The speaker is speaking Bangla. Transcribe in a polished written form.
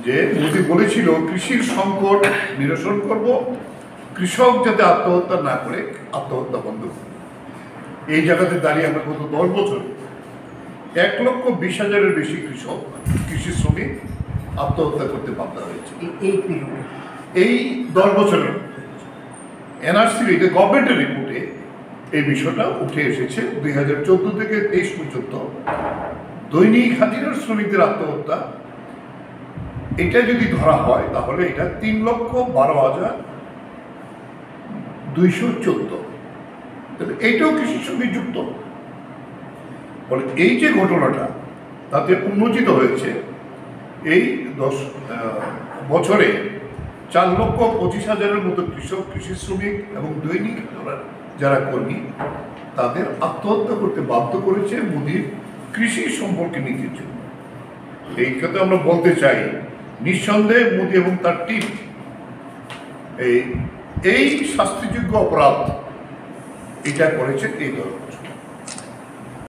যে মোদি বলেছিল কৃষির সংকট নিরসন করব, কৃষক যাতে আত্মহত্যা না করে আত্মহত্যা বন্ধ করবে। এই জায়গাতে দাঁড়িয়ে আমরা গত 10 বছরে 1,20,000-এর বেশি কৃষক, কৃষি শ্রমিক আত্মহত্যা করতে বাধ্য হয়েছে এই 10 বছরের। এনআরসির এটা গভর্নমেন্টের রিপোর্টে এই বিষয়টা উঠে এসেছে। 2014 থেকে 23 পর্যন্ত দৈনিক হাজিরার শ্রমিকদের আত্মহত্যা এটা যদি ধরা হয় তাহলে এটা 3,12,214। তাহলে এইটাও কৃষির সঙ্গে যুক্ত। ফলে এই যে ঘটনাটা তাতে উন্মোচিত হয়েছে এই 10 বছরে 4,25,000-এর মতো কৃষক, কৃষি শ্রমিক এবং দৈনিক যারা কর্মী তাদের আত্মহত্যা করতে বাধ্য করেছে মোদির কৃষি সম্পর্কে নীতির জন্য। এই ক্ষেত্রে আমরা বলতে চাই নিঃসন্দেহে মোদি এবং তার টিম এই শাস্তিযোগ্য অপরাধ এটা করেছে এই 10 বছর।